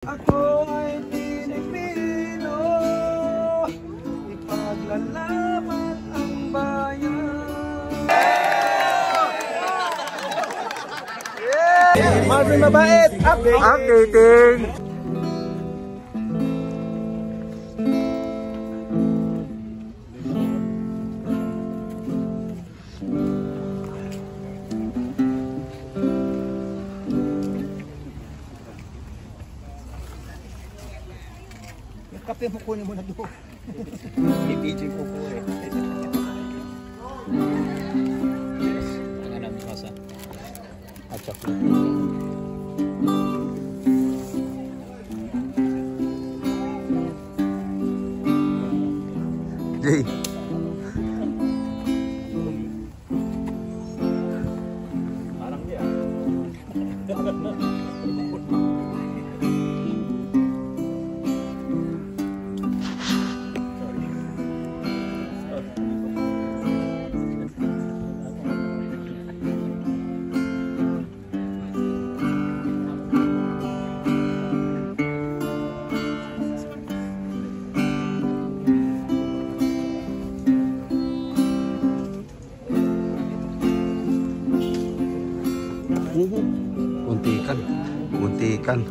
Ako ay Pilipino, ipaglalaban ang bayan. Yeah! Marvin Mabait, updating! Kape mo kunin mo na doon. I-video ko po eh. Ang alam mo sa at chocolate. Jay. Parang dia. Muntikan.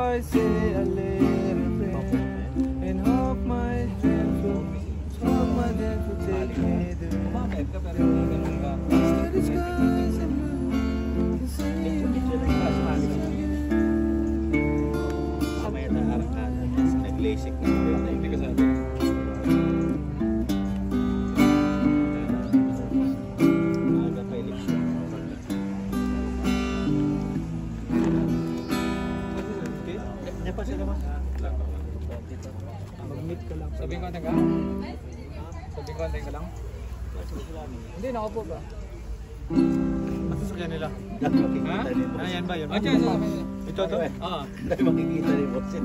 I say a little bit and hope my dreams will take me there. The skies and blue, the same. Mag-meet ka lang. Sabihin ko ka? Sabihin ko ka lang? Hindi, nakaupo ba? Masasakyan nila. Ha? Ayan ba? Yan ba? Ito to? Oo. Dahil makikita rin mo siya.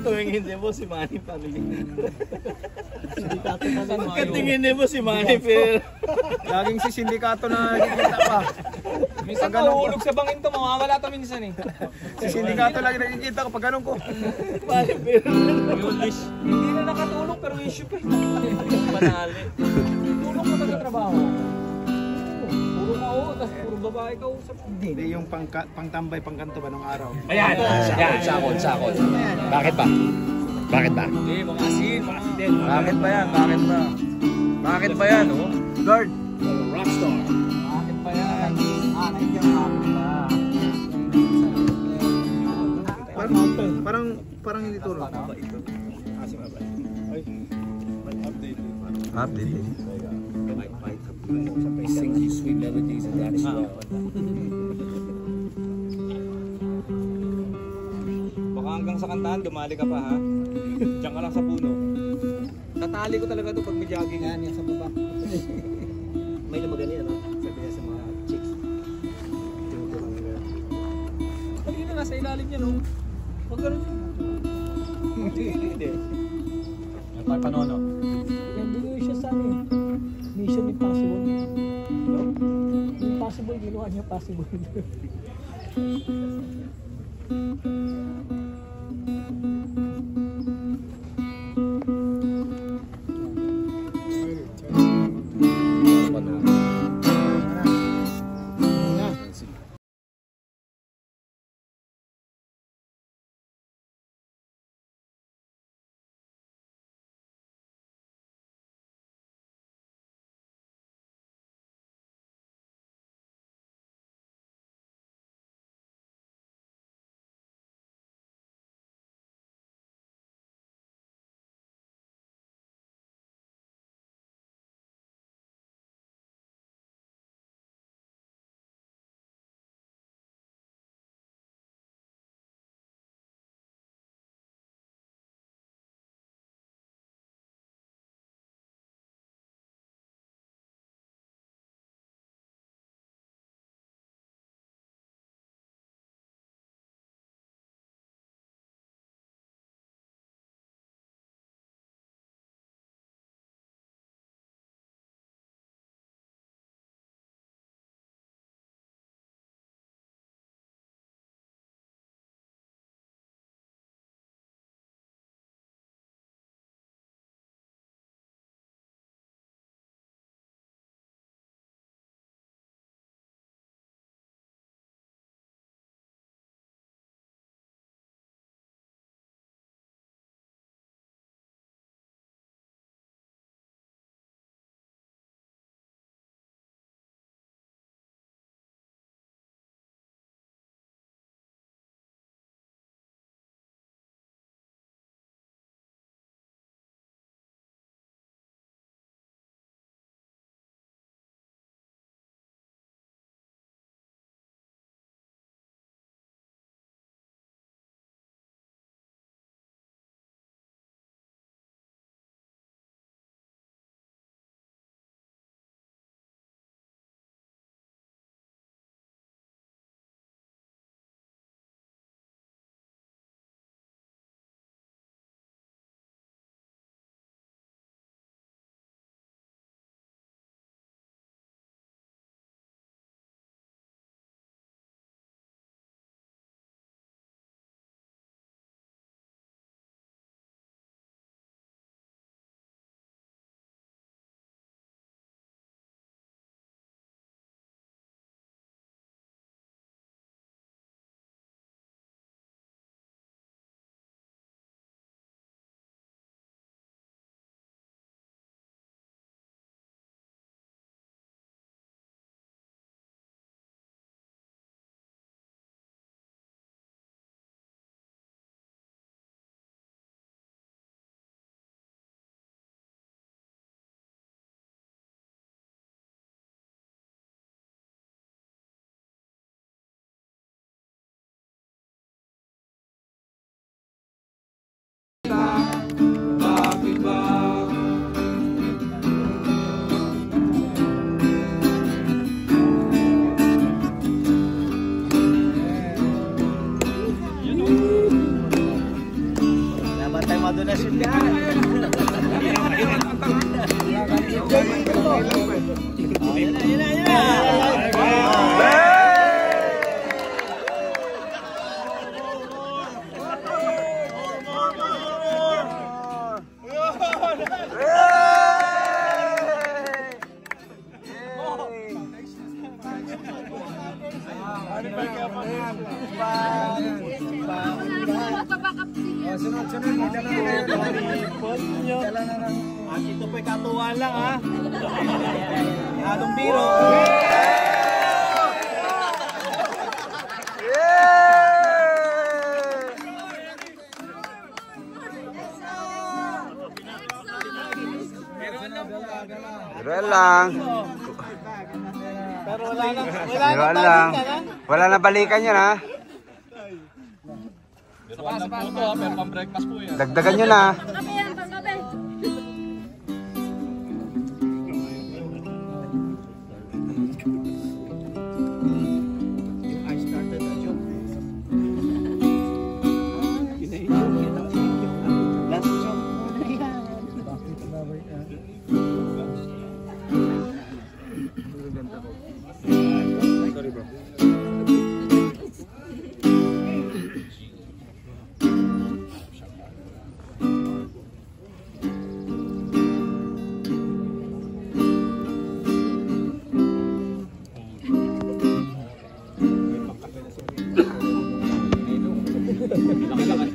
Tumingin din mo si Manny pa rin. Pagkatingin din mo si Manny pero laging si sindikato na nakikita pa. Minsan nauulog sa bangin to, mawawala to minsan eh. Si sindikato lagi nakikita ko pag ganun ko. Manny pero hindi na nakatulog pero issue pa eh. Panali. Tulog mo sa trabaho. Puro mao, tapos puro babae ka usap. Hindi yung pangtambay, pangkanto ba nung araw? Ayan! Sakot. Bakit ba? Hindi, mga asin din. Bakit ba yan? Bakit ba yan? Oh? Guard! Rockstar! Bakit ba yan? Parang hindi tulog. Update. Sing you sweet melodies and that is well. Baka hanggang sa kantahan, dumali ka pa ha? Diyan ka lang sa puno. Tatali ko talaga ito pag may jogging. Yan sa baba. May lumagani ano? Sabi niya sa mga chicks. Tinutulong nila. Kanina nasa ilalim niya no? Huwag ganun yun. Hindi. Panono. Hindi siya sa amin. Mission Impossible. Impossible, ginawa niya possible. Sunod-sunod. At ito po'y katuwaan lang ha. Halong biro. Biruan lang. Pero wala na. Biruan lang. Wala na balikan yan ha. Pero pang-breakfast po yan. Dagdagan nyo na. Kape yan, pangkape. I started a joke. Last joke. Sorry bro.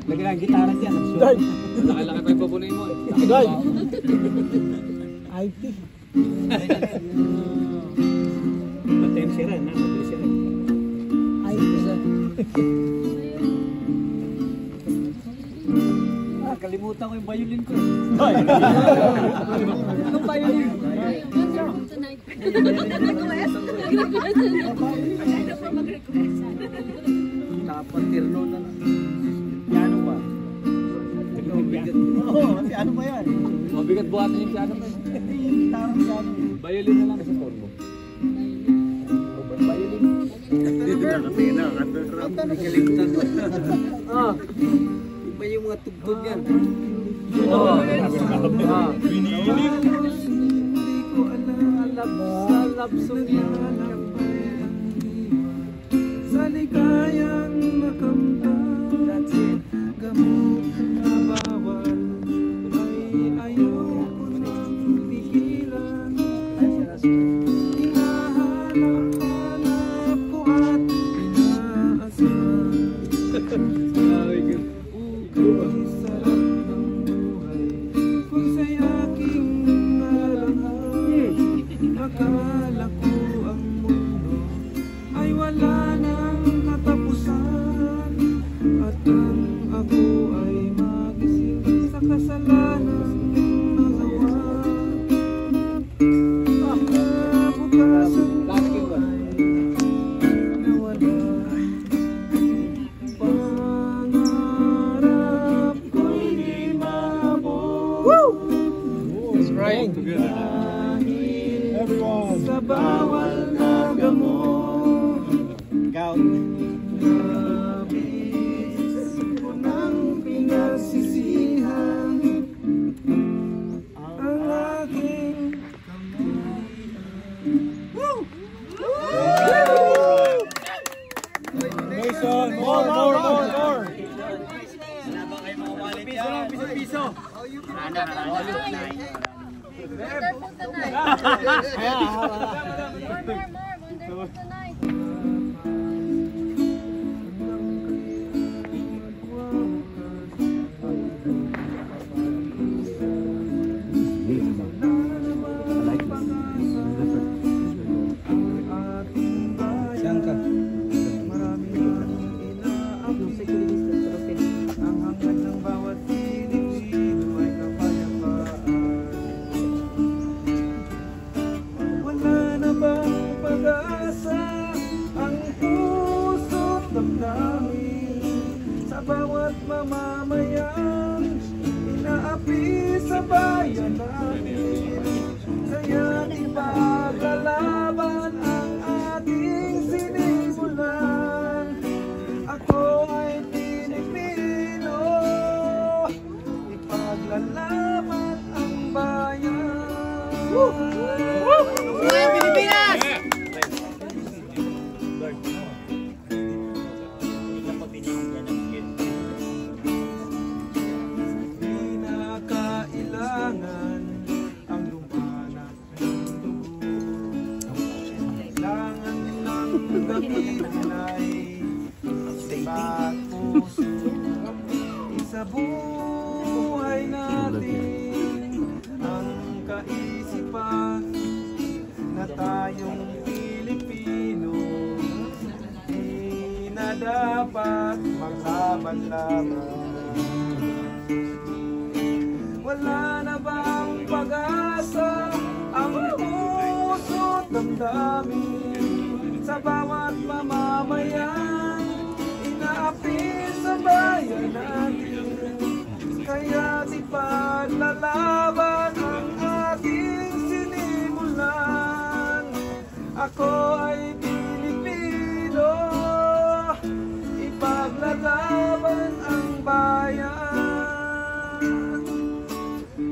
Lagi lang gitara dyan. Laki-laki pa yung pupunin mo. Guy! IT. Matem siya rin, mabilis siya rin. IT. Kalimutan ko yung violin ko. Anong violin? Tonight. Nag-request? Ano pa mag-request? Dapat tirno na. Piano ba? Oo, si ano ba yan? Mabigat buhatin yung piano mo. Gitara piano. Violin na lang sa phone mo. Violin. Ah. Iba yung mga tugtog yan. Oo. Ah. Winiling. Hindi ko alam sa lapsong yan. Sa ligayang nakamtan, gamot na bawal ay ayaw ko nang pigilan. Hinahanap ko at inaasam. Ukay sarap ng buhay kung sa'y aking nalanghap. Akala ko ang mundo ay wala nang katapusan, at ang ako ay magising sa kasalanan nagawa. Bukasan ko ay nawala. Pangarap ko'y di maabot. That's right. Dahil sa bawal na gamot. Labis ko nang pinagsisihan ang aking Mason, more. Piso lang, piso. Wonderful tonight. More. Wonderful tonight. Saan ka? Marami nang inaabot. Ang hangad ng bawat Pilipino ay kapayapaan. Wala na bang pag-asa ang puso't damdamin sa bawat mamamayan? Inaapi sa bayan natin, kaya't ipaglalaban ang ating sinimulan. Ako ay Pilipino, ipaglalaban ang bayan. Pilipinas! Di na kailangan ang lumanap ng dugo. Kailangan lang gamitin ay bawat puso. Isa sa buhay natin ang kaisipan na tayong Pilipino di na dapat maglaban-laban. Wala na bang pag-asa ang puso't damdamin sa bawat mamamayan inaapin sa bayan natin? Kaya di pa lalaban ang ating sinimulan. Ako ay Pilipino, ipaglalaban ang bayan.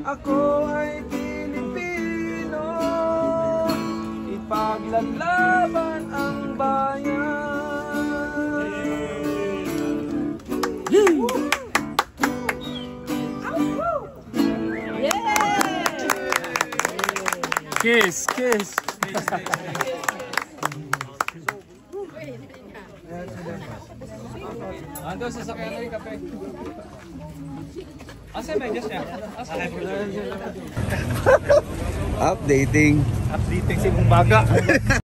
Ako ay Pilipino, ipaglalaban ang bayan. Kiss, kiss. Ando sa sakyan na yung kape. Asa may Diyos niya? Updating. Updating si Bumbaga.